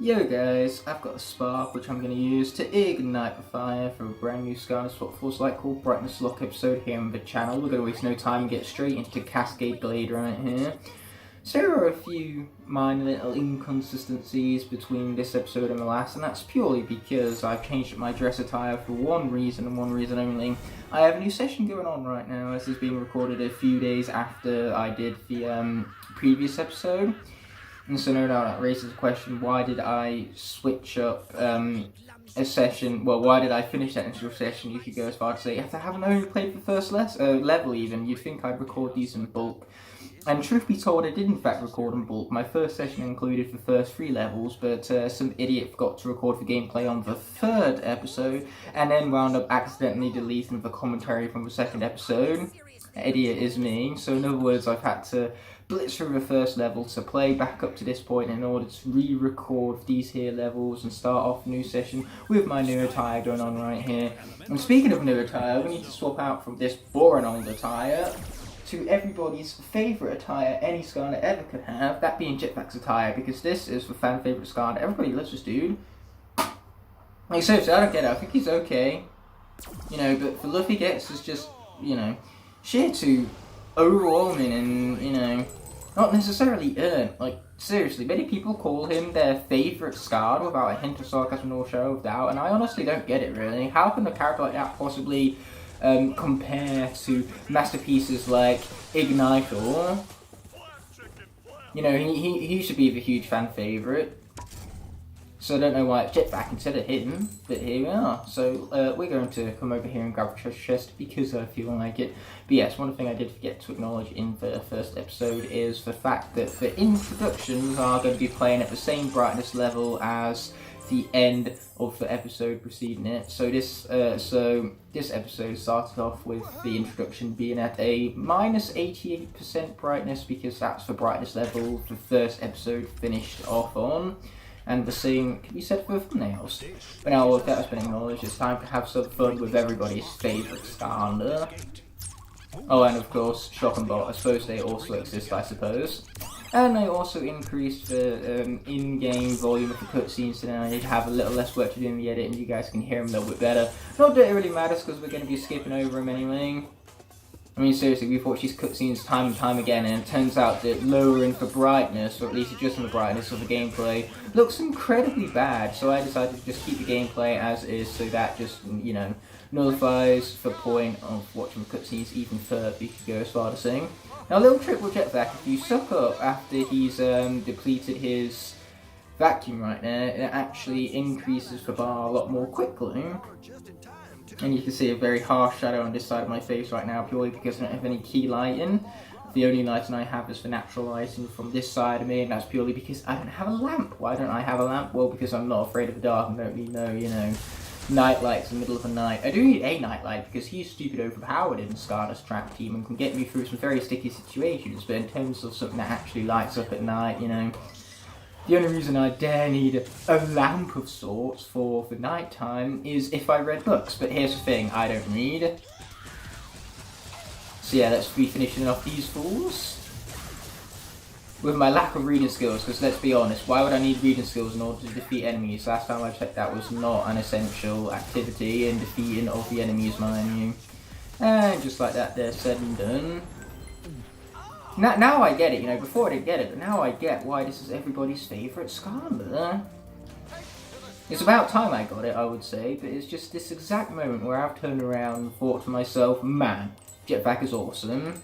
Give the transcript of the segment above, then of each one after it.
Yo guys, I've got a spark which I'm going to use to ignite the fire for a brand new Skylanders Force Lightcore Brightness Locke episode here on the channel. We're going to waste no time and get straight into Cascade Blade right here. So there are a few minor little inconsistencies between this episode and the last, and that's purely because I've changed up my dress attire for one reason and one reason only. I have a new session going on right now. This is being recorded a few days after I did the previous episode. And so no doubt that raises the question, why did I switch up a session? Well, why did I finish that initial session? You could go as far to say, after having only played the first level even, you'd think I'd record these in bulk. And truth be told, I did in fact record in bulk. My first session included the first 3 levels, but some idiot forgot to record the gameplay on the 3rd episode, and then wound up accidentally deleting the commentary from the 2nd episode. Idiot is me. So in other words, I've had to blitz through the first level to play back up to this point in order to re-record these here levels and start off a new session with my new attire going on right here. And speaking of new attire, we need to swap out from this boring old attire to everybody's favourite attire any Skylander ever could have, that being Jetpack's attire, because this is the fan favourite Skylander. Everybody loves this dude. Like seriously, I don't get it. I think he's okay, you know, but the love he gets is just, you know, sheer to overwhelming and, you know, not necessarily earned. Like, seriously, many people call him their favourite Skylander without a hint of sarcasm or shadow of doubt, and I honestly don't get it, really. How can a character like that possibly compare to masterpieces like Igniter? You know, he should be the huge fan favourite. So I don't know why it's Jetpack instead of him, but here we are. So we're going to come over here and grab the treasure chest because I feel like it. But yes, one thing I did forget to acknowledge in the first episode is the fact that the introductions are going to be playing at the same brightness level as the end of the episode preceding it. So this episode started off with the introduction being at a minus 88% brightness because that's the brightness level the first episode finished off on. And the same can be said for thumbnails. But now that has been acknowledged, it's time to have some fun with everybody's favourite Skylander. Oh, and of course, Shock and Bot. I suppose they also exist, I suppose. And I also increased the in-game volume of the cutscenes, so now I need to have a little less work to do in the edit, and you guys can hear them a little bit better. Not that it really matters, because we're going to be skipping over them anyway. I mean, seriously, we've watched these cutscenes time and time again, and it turns out that lowering the brightness, or at least adjusting the brightness of the gameplay, looks incredibly bad. So I decided to just keep the gameplay as is, so that just, you know, nullifies the point of watching the cutscenes even further, you could go as far as saying. Now, a little trick with Jetpack, if you suck up after he's depleted his vacuum right there, it actually increases the bar a lot more quickly. And you can see a very harsh shadow on this side of my face right now, purely because I don't have any key lighting. The only lighting I have is the natural lighting from this side of me, and that's purely because I don't have a lamp. Why don't I have a lamp? Well, because I'm not afraid of the dark and don't need no, you know, night lights in the middle of the night. I do need a night light because he's stupid overpowered in Skylanders trap team and can get me through some very sticky situations, but in terms of something that actually lights up at night, you know, the only reason I dare need a lamp of sorts for the night time is if I read books, but here's the thing, I don't read. So yeah, let's be finishing off these fools with my lack of reading skills, because let's be honest, why would I need reading skills in order to defeat enemies? Last time I checked, that was not an essential activity in defeating of the enemies, mind you. And just like that, they're said and done. Now I get it, you know, before I didn't get it, but now I get why this is everybody's favourite Skylander. It's about time I got it, I would say, but it's just this exact moment where I've turned around and thought to myself, man, Jetpack is awesome.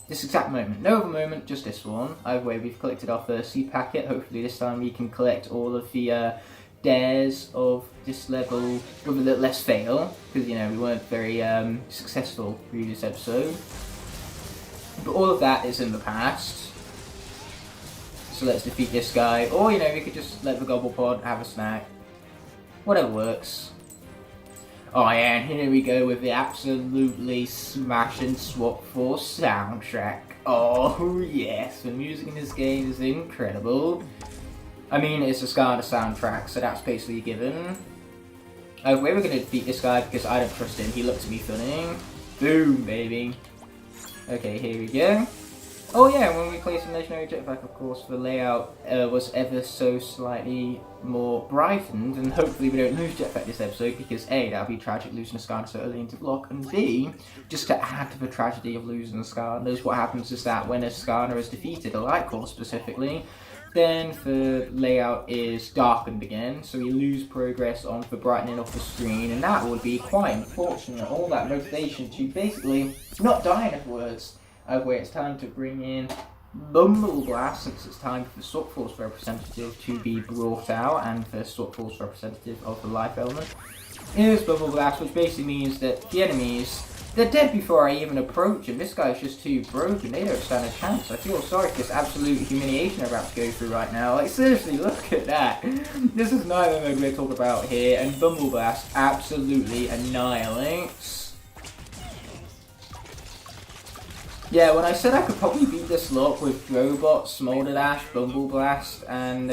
This exact moment. No other moment, just this one. Either way, we've collected our first seed packet. Hopefully this time we can collect all of the dares of this level with a little less fail, because, you know, we weren't very successful previous episode. But all of that is in the past. So let's defeat this guy. Or, you know, we could just let the Gobble Pod have a snack. Whatever works. Oh yeah, and here we go with the absolutely smash and swap force soundtrack. Oh yes, the music in this game is incredible. I mean, it's a Skylander soundtrack, so that's basically a given. We're going to defeat this guy because I don't trust him. He looks at me funny. Boom, baby. Okay, here we go. Oh yeah, when we placed a legendary jetpack, of course, the layout was ever so slightly more brightened, and hopefully we don't lose jetpack this episode, because A, that would be tragic losing a Skylander so early into the block, and B, just to add to the tragedy of losing the Skylanders, what happens is that when a Skylander is defeated, a Lightcore specifically, then the layout is darkened again, so we lose progress on the brightening of the screen, and that would be quite unfortunate. All that motivation to basically not die, in other words. Where it's time to bring in Bubbleglass, since it's time for the Swap Force representative to be brought out, and the Swap Force representative of the life element is Bubbleglass, which basically means that the enemies, they're dead before I even approach them. This guy's just too broken, they don't stand a chance. I feel sorry for this absolute humiliation I'm about to go through right now. Like, seriously, look at that. This is neither mode we're talking about here, and Bubbleglass absolutely annihilates. Yeah, when I said I could probably beat this Locke with Robot, Smolder Dash, Bubbleblast, and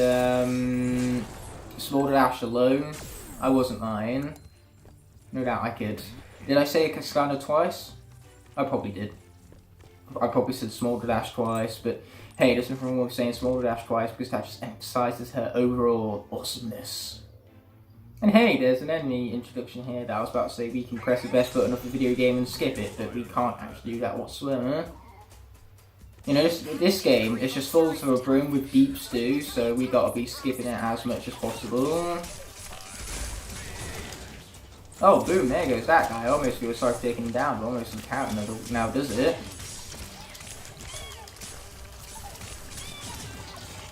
Smolder Dash alone, I wasn't lying. No doubt I could. Did I say Skylander twice? I probably did. I probably said Smolder Dash twice, but hey, there's nothing wrong with saying Smolder Dash twice because that just emphasizes her overall awesomeness. And hey, there's an enemy introduction here that I was about to say we can press the best button of the video game and skip it, but we can't actually do that whatsoever. You know, this game is just full to the brim with deep stew, so we gotta be skipping it as much as possible. Oh, boom, there goes that guy. I almost feel sorry for taking him down, but almost doesn't count now, does it?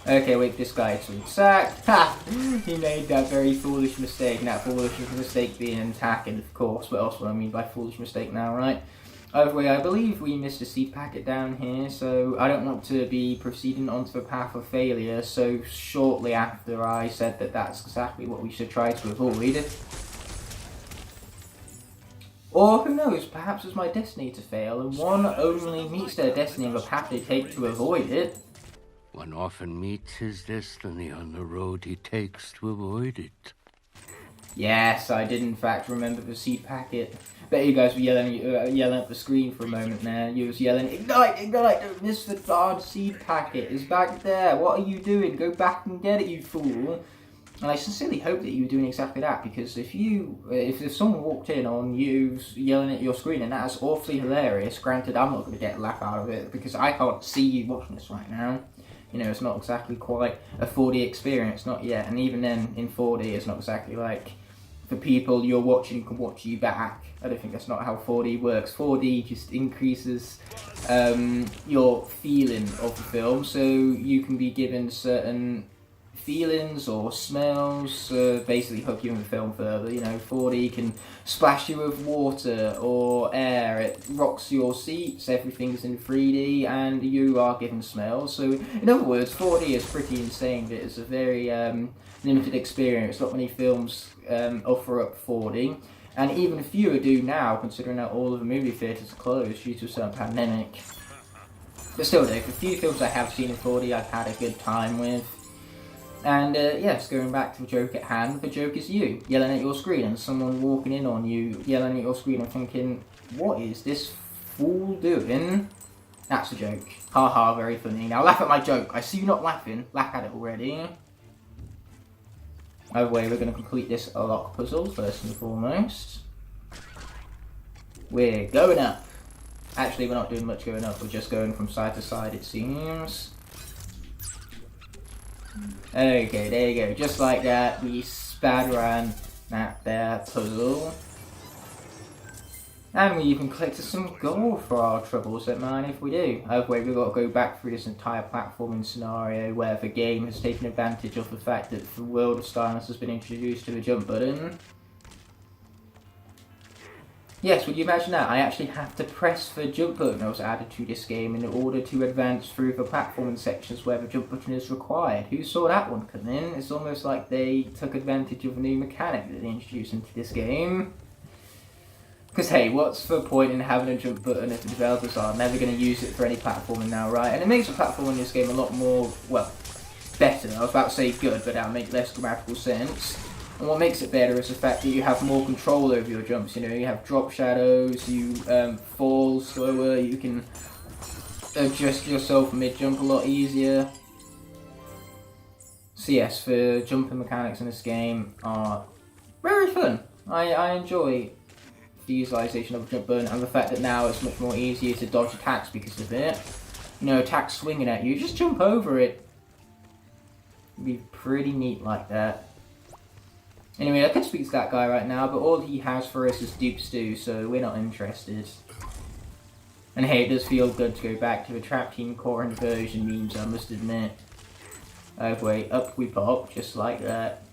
Okay, wait, this guy to attack. Ha! He made that very foolish mistake, and that foolish mistake being an attack, and of course, what else would I mean by foolish mistake now, right? Either way, I believe we missed a seed packet down here, so I don't want to be proceeding onto the path of failure so shortly after I said that that's exactly what we should try to avoid. Or who knows, perhaps it's my destiny to fail, and one only meets their destiny on the path they take to avoid it. One often meets his destiny on the road he takes to avoid it. Yes, I did in fact remember the seed packet. Bet you guys were yelling at the screen for a moment there. You was yelling, "Ignite, ignite, don't miss the darn seed packet. It's back there. What are you doing? Go back and get it, you fool." And I sincerely hope that you were doing exactly that, because if someone walked in on you yelling at your screen, and that's awfully hilarious, granted I'm not going to get a laugh out of it, because I can't see you watching this right now. You know, it's not exactly quite a 4D experience, not yet, and even then, in 4D, it's not exactly like the people you're watching can watch you back. I don't think that's not how 4D works. 4D just increases your feeling of the film, so you can be given certain feelings or smells, basically hook you in the film further. You know, 4D can splash you with water or air, it rocks your seats, everything's in 3D, and you are given smells. So, in other words, 4D is pretty insane, but it's a very limited experience. Not many films offer up 4D, and even fewer do now, considering that all of the movie theatres are closed due to a certain pandemic. But still, though, the few films I have seen in 4D I've had a good time with. And yes, going back to the joke at hand, the joke is you, yelling at your screen, and someone walking in on you, yelling at your screen and thinking, what is this fool doing? That's a joke. Haha, very funny. Now laugh at my joke. I see you not laughing. Laugh at it already. Either way, we're going to complete this Locke puzzle first and foremost. We're going up. Actually, we're not doing much going up. We're just going from side to side, it seems. Okay, there you go. Just like that, we spad ran that there puzzle. And we even collected some gold for our troubles, don't mind if we do. Either way, we've got to go back through this entire platforming scenario where the game has taken advantage of the fact that the world of Skylanders has been introduced to the jump button. Yes, would you imagine that? I actually have to press the jump button that was added to this game in order to advance through the platforming sections where the jump button is required. Who saw that one come in? It's almost like they took advantage of a new mechanic that they introduced into this game. Because hey, what's the point in having a jump button if the developers are never going to use it for any platforming now, right? And it makes the platforming in this game a lot more, well, better. I was about to say good, but that'll make less grammatical sense. And what makes it better is the fact that you have more control over your jumps. You know, you have drop shadows, you fall slower, you can adjust yourself mid-jump a lot easier. So yes, the jumping mechanics in this game are very fun. I enjoy the utilization of a jump button and the fact that now it's much more easier to dodge attacks because of it. You know, attacks swinging at you, just jump over it. It'd be pretty neat like that. Anyway, I could speak to that guy right now, but all he has for us is Dupe Stew, so we're not interested. And hey, it does feel good to go back to the Trap Team Core inversion memes, I must admit. Oh wait, up we pop, just like that.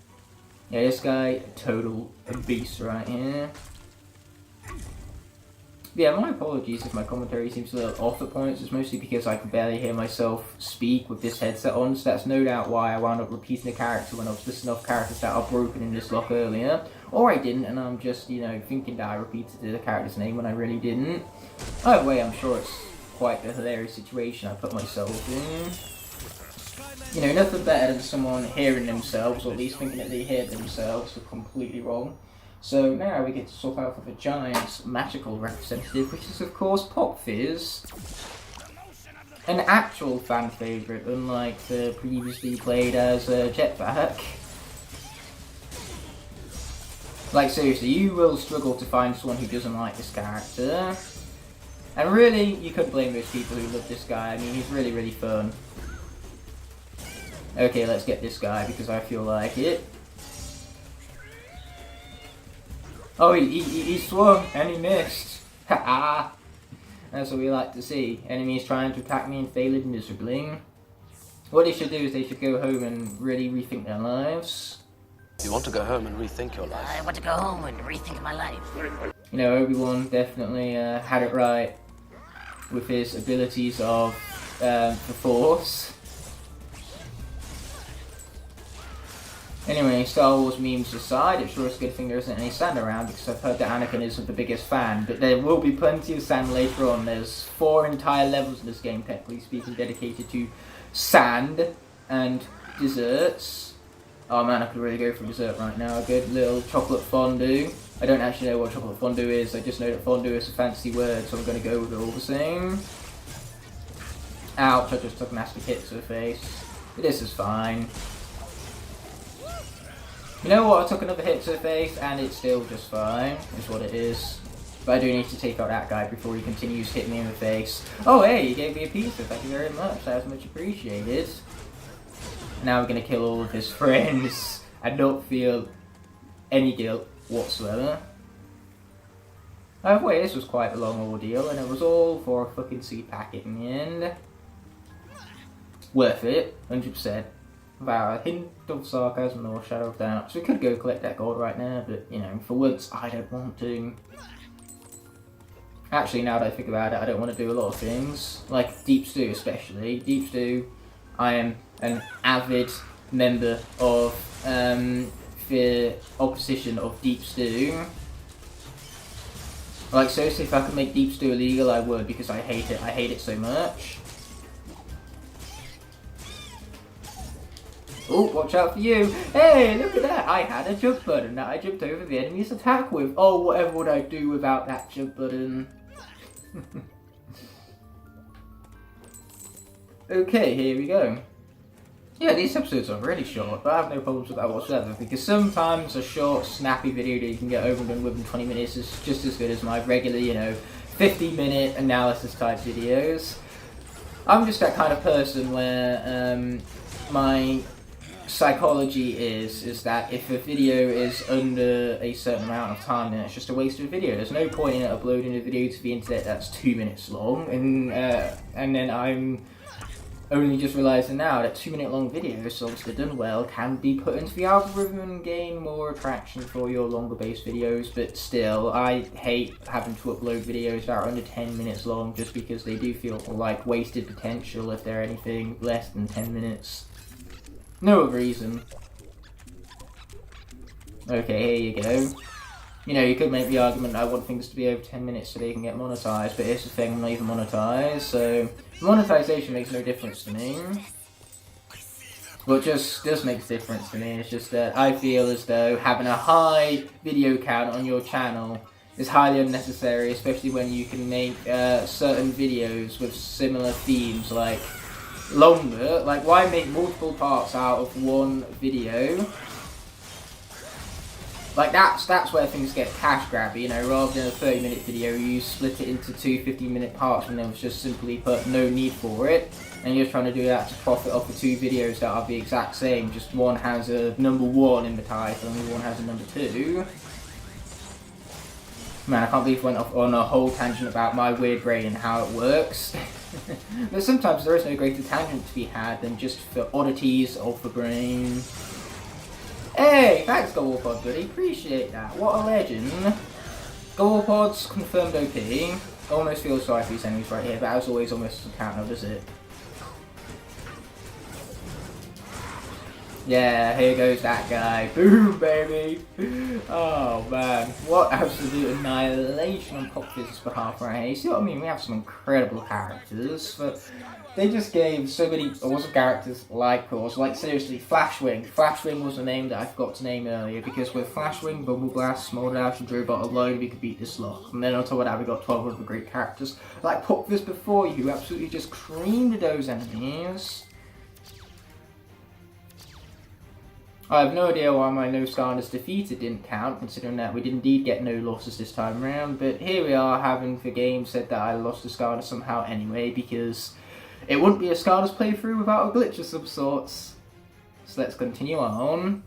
Yeah, this guy, total beast right here. Yeah, my apologies if my commentary seems a little off at points. It's mostly because I can barely hear myself speak with this headset on, so that's no doubt why I wound up repeating the character when I was listing off characters that are broken in this lock earlier. Or I didn't, and I'm just, you know, thinking that I repeated the character's name when I really didn't. Either way, I'm sure it's quite a hilarious situation I put myself in. You know, nothing better than someone hearing themselves, or at least thinking that they hear themselves, are completely wrong. So now we get to swap out for the Giant's magical representative, which is of course Pop Fizz. An actual fan favourite, unlike the previously played as Jetpack. Like seriously, you will struggle to find someone who doesn't like this character. And really, you couldn't blame those people who love this guy. I mean, he's really, really fun. Okay, let's get this guy because I feel like it. Oh, he swung and he missed. Haha. That's what we like to see. Enemies trying to attack me and failing miserably. What they should do is they should go home and really rethink their lives. You want to go home and rethink your life? I want to go home and rethink my life. You know, Obi-Wan definitely had it right with his abilities of the Force. Anyway, Star Wars memes aside, it's sure it's a good thing there isn't any sand around because I've heard that Anakin isn't the biggest fan, but there will be plenty of sand later on. There's 4 entire levels in this game, technically speaking, dedicated to sand and desserts. Oh man, I could really go for dessert right now. A good little chocolate fondue. I don't actually know what chocolate fondue is, I just know that fondue is a fancy word, so I'm going to go with it all the same. Ouch, I just took a nasty hit to the face. But this is fine. You know what, I took another hit to the face and it's still just fine, is what it is. But I do need to take out that guy before he continues hitting me in the face. Oh hey, you gave me a pizza, thank you very much, that was much appreciated. Now we're going to kill all of his friends and not feel any guilt whatsoever. Oh wait, this was quite a long ordeal and it was all for a fucking seed packet in the end. Worth it, 100%. Without a hint of sarcasm or shadow of doubt. So we could go collect that gold right now, but you know, for once I don't want to. Actually, now that I think about it, I don't want to do a lot of things. Like Deep Stew especially. Deep Stew, I am an avid member of the opposition of Deep Stew. Like seriously, if I could make Deep Stew illegal I would, because I hate it. I hate it so much. Oh, watch out for you! Hey, look at that! I had a jump button that I jumped over the enemy's attack with. Oh, whatever would I do without that jump button? Okay, here we go. Yeah, these episodes are really short, but I have no problems with that whatsoever, because sometimes a short, snappy video that you can get over and done with in 20 minutes is just as good as my regular, you know, 50-minute analysis type videos. I'm just that kind of person where my psychology is that if a video is under a certain amount of time, then it's just a waste of a video. There's no point in uploading a video to the internet that's 2 minutes long, and then I'm only just realising now that 2-minute long videos, so obviously done well, can be put into the algorithm and gain more attraction for your longer based videos, but still, I hate having to upload videos that are under 10 minutes long just because they do feel like wasted potential if they're anything less than 10 minutes. No other reason. Okay, here you go. You know, you could make the argument I want things to be over 10 minutes so they can get monetized, but here's the thing, I'm not even monetized, so monetization makes no difference to me. What just does make a difference to me is just that I feel as though having a high video count on your channel is highly unnecessary, especially when you can make certain videos with similar themes, like longer. Like, why make multiple parts out of one video? Like, that's where things get cash grabby, you know, rather than a 30-minute video, you split it into two 15-minute parts when there was just simply put no need for it. And you're trying to do that to profit off of two videos that are the exact same, just one has a number 1 in the title and one has a number 2. Man, I can't believe I went off on a whole tangent about my weird brain and how it works. But sometimes there is no greater tangent to be had than just the oddities of the brain. Hey, thanks Goldpod buddy, appreciate that. What a legend. Goldpod's confirmed OP. Almost feel sorry for these enemies right here, but as always almost doesn't count now, does it? Yeah, here goes that guy. Boom, baby. Oh, man. What absolute annihilation on Pop Fizz's behalf right here. You see what I mean? We have some incredible characters, but they just gave so many awesome characters Lightcores. Like, seriously, Flashwing. Flashwing was a name that I forgot to name earlier, because with Flashwing, Bubbleglass, Smolderdash, and Drobot alone, we could beat this Locke. And then on top of that, we got 12 other great characters like Pop Fizz before you, who absolutely just creamed those enemies. I have no idea why my no Skylanders defeated didn't count, considering that we did indeed get no losses this time around, but here we are having the game said that I lost to Skylanders somehow anyway, because it wouldn't be a Skylanders playthrough without a glitch of some sorts. So let's continue on.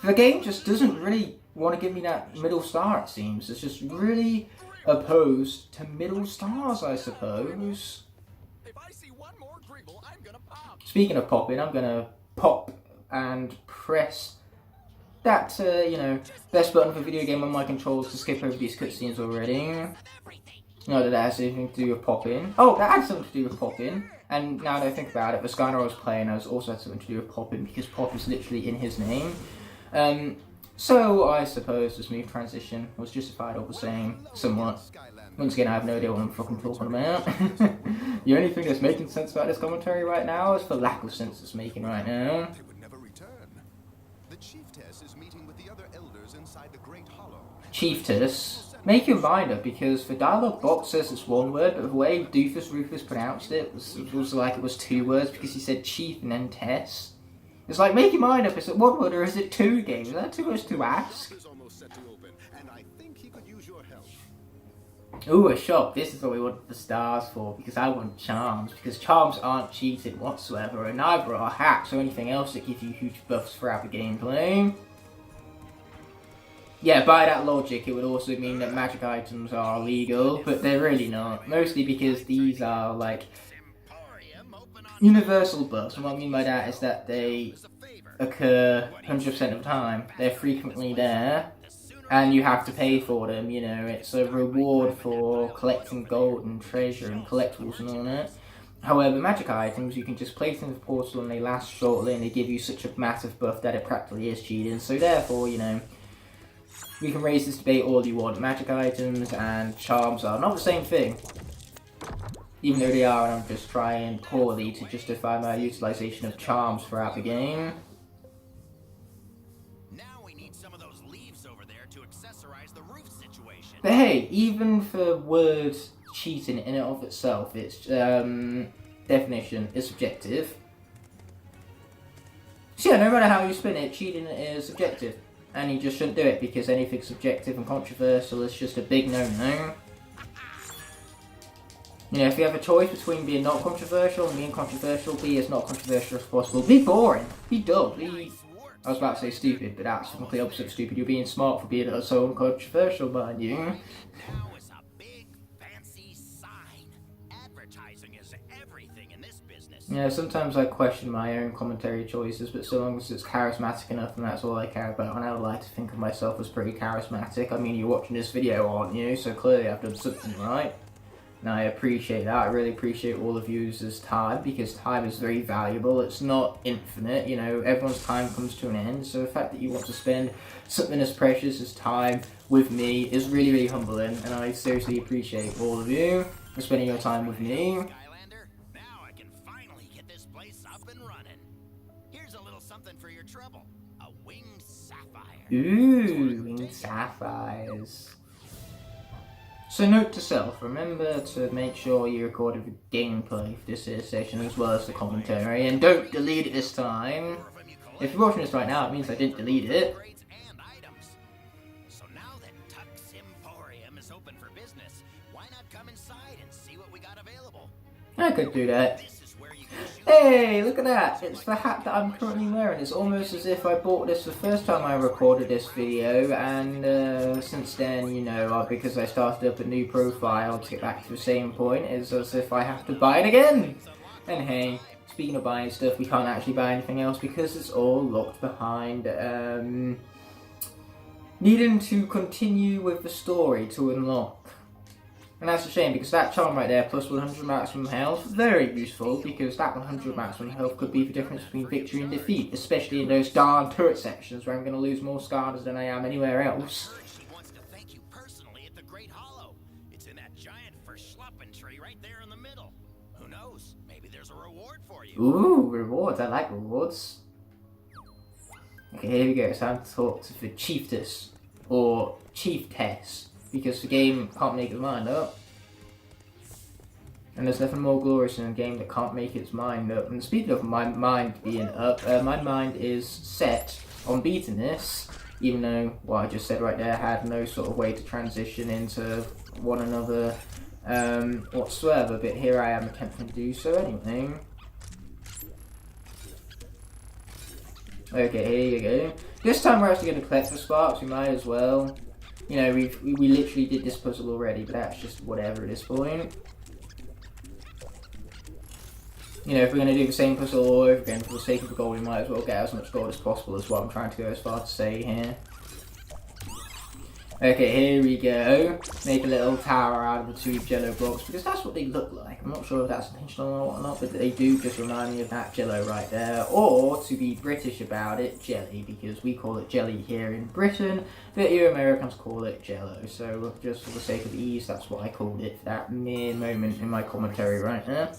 The game just doesn't really want to give me that middle star, it seems. It's just really opposed to middle stars, I suppose. Speaking of popping, I'm gonna pop and press that, you know, best button for video game on my controls to skip over these cutscenes already. Not that that has anything to do with popping. Oh, that had something to do with popping. And now that I think about it, the Skylander I was playing has also had something to do with popping, because pop is literally in his name. So I suppose the smooth transition was justified all the same, somewhat. Once again, I have no idea what I'm fucking talking about. The only thing that's making sense about this commentary right now is the lack of sense it's making right now. Chiefess, make your mind up, because the dialogue box says it's one word, but the way Doofus Rufus pronounced it was like it was 2 words, because he said chief and then Tess. It's like, make your mind up, is it 1 word or is it 2 games? Is that too much to ask? Ooh, a shop. This is what we want the stars for, because I want charms, because charms aren't cheated whatsoever, and neither are hacks or anything else that give you huge buffs throughout the gameplay. Yeah, by that logic, it would also mean that magic items are illegal, but they're really not. Mostly because these are, like, universal buffs. And what I mean by that is that they occur 100% of the time. They're frequently there, and you have to pay for them, you know. It's a reward for collecting gold and treasure and collectibles and all that. However, magic items, you can just place in the portal and they last shortly, and they give you such a massive buff that it practically is cheating. So therefore, you know, we can raise this debate all you want. Magic items and charms are not the same thing. Even though they are, and I'm just trying poorly to justify my utilization of charms throughout the game. Now we need some of those leaves over there to accessorize the roof situation. But hey, even the word cheating in and of itself, its definition is subjective. So yeah, no matter how you spin it, cheating is subjective. And you just shouldn't do it, because anything subjective and controversial is just a big no-no. You know, if you have a choice between being not controversial and being controversial, be as not controversial as possible. Be boring. Be dull. Be... I was about to say stupid, but that's the complete opposite of stupid. You're being smart for being so uncontroversial, mind you. Now is a big, fancy sign. Advertising is everything in this business. Yeah, sometimes I question my own commentary choices, but so long as it's charismatic enough, and that's all I care about, and I would like to think of myself as pretty charismatic. I mean, you're watching this video, aren't you? So clearly I've done something right. And I appreciate that. I really appreciate all of users' time, because time is very valuable. It's not infinite, you know, everyone's time comes to an end. So the fact that you want to spend something as precious as time with me is really, really humbling. And I seriously appreciate all of you for spending your time with me. Skylander, now I can finally get this place up and running. Here's a little something for your trouble. A winged sapphire. Ooh, winged sapphires. So note to self, remember to make sure you recorded the gameplay for this here session as well as the commentary, and don't delete it this time. If you're watching this right now, it means I didn't delete it. And items. So now that Tuck's Emporium is open for business, why not come inside and see what we got available? I could do that. This is where you can choose. Hey, look at that! It's the hat that I'm currently wearing. It's almost as if I bought this the first time I recorded this video, and since then, you know, because I started up a new profile to get back to the same point, it's as if I have to buy it again! And hey, speaking of buying stuff, we can't actually buy anything else because it's all locked behind, needing to continue with the story to unlock. And that's a shame because that charm right there, plus 100 maximum health, very useful because that 100 maximum health could be the difference between victory and defeat, especially in those darn turret sections where I'm going to lose more Skylanders than I am anywhere else. She wants to thank you personally at the Great Hollow. It's in that giant verschluppen tree right there in the middle. Who knows? Maybe there's a reward for you. Ooh, rewards. I like rewards. Okay, here we go. It's time to talk to the chiefess, or chiefess, because the game can't make its mind up. And there's nothing more glorious in a game that can't make its mind up. And speaking of my mind being up, my mind is set on beating this, even though what I just said right there had no sort of way to transition into one another whatsoever. But here I am attempting to do so anyway. Okay, here you go. This time we're actually going to collect the sparks. We might as well. You know, we literally did this puzzle already, but that's just whatever at this point. You know, if we're going to do the same puzzle all over again for the sake of the gold, we might as well get as much gold as possible, is what I'm trying to go as far to say here. Okay, here we go. Make a little tower out of the two jello blocks, because that's what they look like. I'm not sure if that's intentional or not, but they do just remind me of that jello right there. Or, to be British about it, jelly, because we call it jelly here in Britain, but you Americans call it jello. So, just for the sake of ease, that's what I called it for that mere moment in my commentary right now.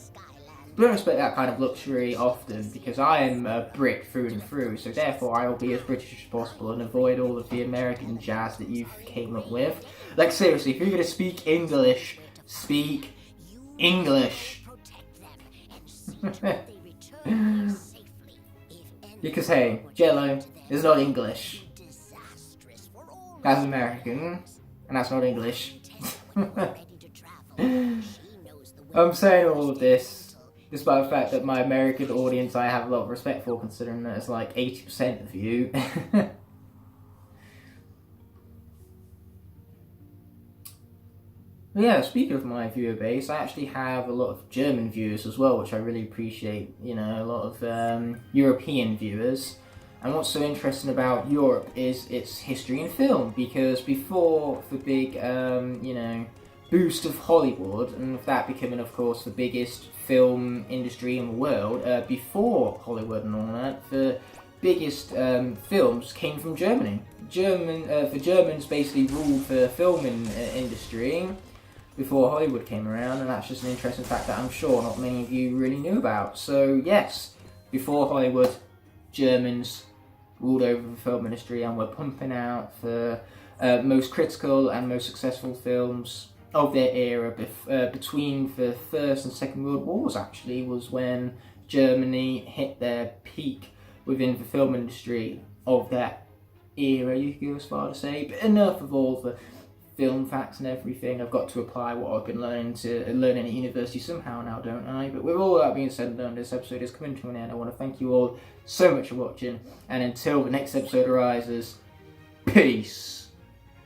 I don't expect that kind of luxury often because I am a Brit through and through, so therefore I will be as British as possible and avoid all of the American jazz that you came up with. Like seriously, if you're going to speak English, speak English. Because hey, Jello is not English. That's American, and that's not English. I'm saying all of this despite the fact that my American audience I have a lot of respect for, considering that it's like 80% of you. Yeah, speaking of my viewer base, I actually have a lot of German viewers as well, which I really appreciate. You know, a lot of European viewers. And what's so interesting about Europe is its history in film, because before the big, you know, boost of Hollywood, and with that becoming, of course, the biggest film industry in the world, before Hollywood and all that, the biggest films came from Germany. The Germans basically ruled the film industry before Hollywood came around, and that's just an interesting fact that I'm sure not many of you really knew about. So yes, before Hollywood, Germans ruled over the film industry and were pumping out the most critical and most successful films of their era. Between the First and Second World Wars, actually, was when Germany hit their peak within the film industry of that era, you could go as far to say. But enough of all the film facts and everything. I've got to apply what I've been learning at university somehow now, don't I? But with all that being said and done, this episode is coming to an end. I want to thank you all so much for watching, and until the next episode arises, peace.